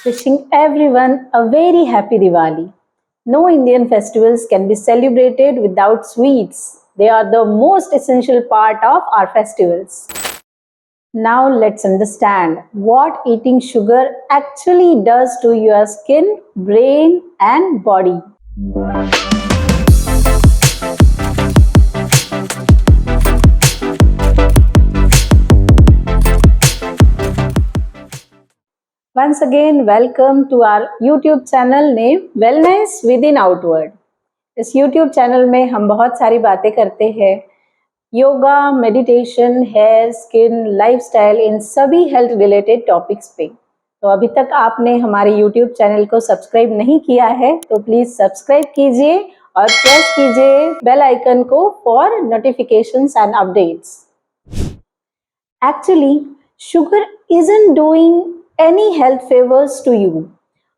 Wishing everyone a very happy Diwali. No Indian festivals can be celebrated without sweets. They are the most essential part of our festivals. Now let's understand what eating sugar actually does to your skin, brain and body. Once again, welcome to our YouTube channel named Wellness Within Outward. इस YouTube channel में हम बहुत सारी बातें करते हैं yoga, meditation, hair, skin, lifestyle, इन सभी हेल्थ रिलेटेड टॉपिक्स पे। तो अभी तक आपने हमारे YouTube चैनल को सब्सक्राइब नहीं किया है तो प्लीज़ सब्सक्राइब कीजिए और प्रेस कीजिए बेल आइकन को for notifications and updates. Actually, sugar isn't doing any health favors to you,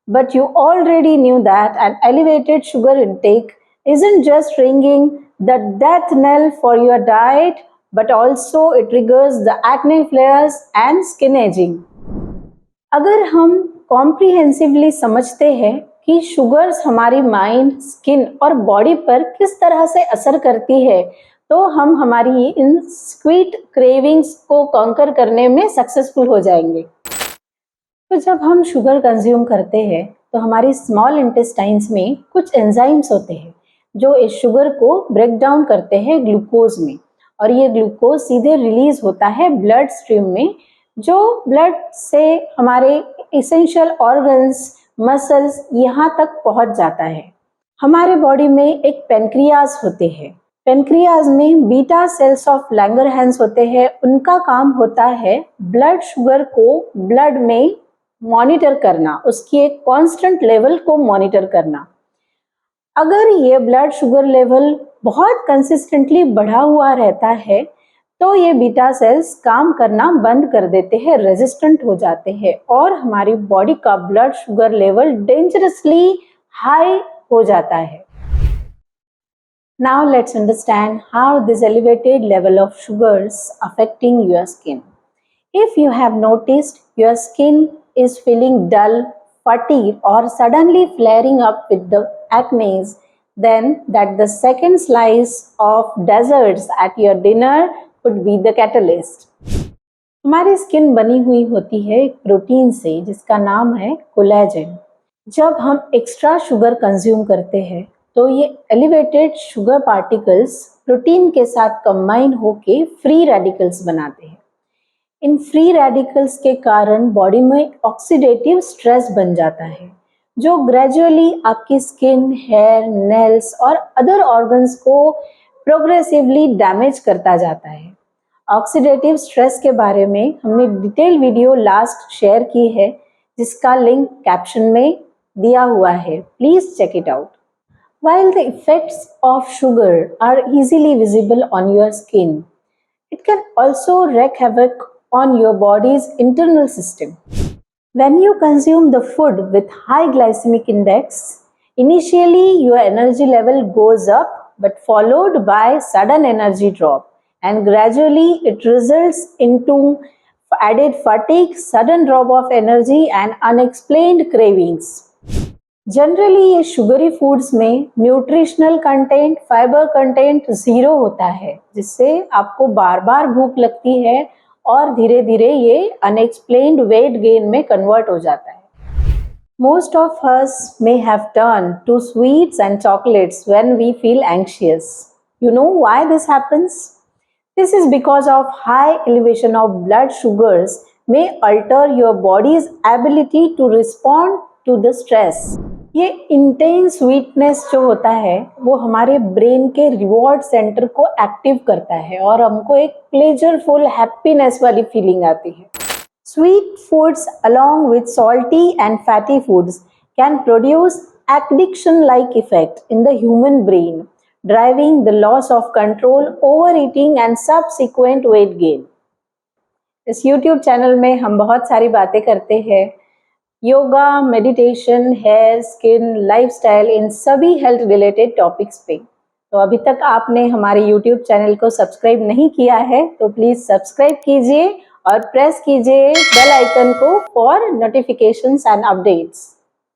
but you already knew that an elevated sugar intake isn't just ringing the death knell for your diet, but also it triggers the acne flares and skin aging. अगर हम comprehensively समझते हैं कि sugars हमारी mind, skin और body पर किस तरह से असर करती है तो हम हमारी इन स्वीट क्रेविंग्स को कॉन्कर करने में सक्सेसफुल हो जाएंगे। तो जब हम शुगर कंज्यूम करते हैं तो हमारी स्मॉल इंटेस्टाइन्स में कुछ एंजाइम्स होते हैं जो इस शुगर को ब्रेक डाउन करते हैं ग्लूकोज में, और ये ग्लूकोज सीधे रिलीज होता है ब्लड स्ट्रीम में, जो ब्लड से हमारे इसेंशियल ऑर्गन्स, मसल्स यहाँ तक पहुँच जाता है। हमारे बॉडी में एक पेनक्रियाज होते हैं। पेनक्रियाज में बीटा सेल्स ऑफ लैंगरहैंस होते हैं। उनका काम होता है ब्लड शुगर को ब्लड में मॉनिटर करना, उसकी एक कांस्टेंट लेवल को मॉनिटर करना। अगर ये ब्लड शुगर लेवल बहुत कंसिस्टेंटली बढ़ा हुआ रहता है तो ये बीटा सेल्स काम करना बंद कर देते हैं, रेजिस्टेंट हो जाते हैं और हमारी बॉडी का blood sugar level dangerously high हो जाता है। Now let's understand how this elevated level of sugars affecting your skin. If you have noticed your skin is feeling dull, fatigued or suddenly flaring up with the acne, then that the second slice of desserts at your dinner could be the catalyst. हमारी skin बनी हुई होती है एक protein से जिसका नाम है कोलेजन। जब हम एक्स्ट्रा शुगर कंज्यूम करते हैं तो ये एलिवेटेड शुगर पार्टिकल्स प्रोटीन के साथ कंबाइन होके फ्री रेडिकल्स बनाते हैं। इन फ्री रेडिकल्स के कारण बॉडी में ऑक्सीडेटिव स्ट्रेस बन जाता है जो ग्रेजुअली आपकी स्किन, हेयर, नेल्स और अदर ऑर्गन्स को प्रोग्रेसिवली डैमेज करता जाता है। ऑक्सीडेटिव स्ट्रेस के बारे में हमने डिटेल वीडियो लास्ट शेयर की है जिसका लिंक कैप्शन में दिया हुआ है, please check it out. While the effects of sugar are easily visible on your skin, it can also wreak havoc on your body's internal system. When you consume the food with high glycemic index, initially your energy level goes up but followed by sudden energy drop, and gradually it results into added fatigue, sudden drop of energy and unexplained cravings. Generally ये sugary foods में nutritional content, fibre content zero होता है जिससे आपको बार बार भूख लगती है और धीरे धीरे ये अनएक्सप्लेन्ड वेट गेन में कन्वर्ट हो जाता है। Most of us may have turn to sweets and chocolates when we feel anxious. You know why this happens? This is because of high elevation of blood sugars may alter your body's ability to respond to the stress. ये intense sweetness जो होता है वो हमारे brain के reward centre को active करता है और हमको एक प्लेजरफुल हैप्पीनेस वाली फीलिंग आती है। Sweet foods along with salty and fatty foods can produce addiction like effect in the human brain, driving the loss of control, over eating and subsequent weight gain. इस YouTube channel में हम बहुत सारी बातें करते हैं yoga, meditation, hair, skin, lifestyle, इन सभी हेल्थ रिलेटेड टॉपिक्स पे। तो अभी तक आपने हमारे YouTube चैनल को सब्सक्राइब नहीं किया है तो प्लीज़ सब्सक्राइब कीजिए और प्रेस कीजिए बेल आइकन को फॉर नोटिफिकेशंस एंड अपडेट्स।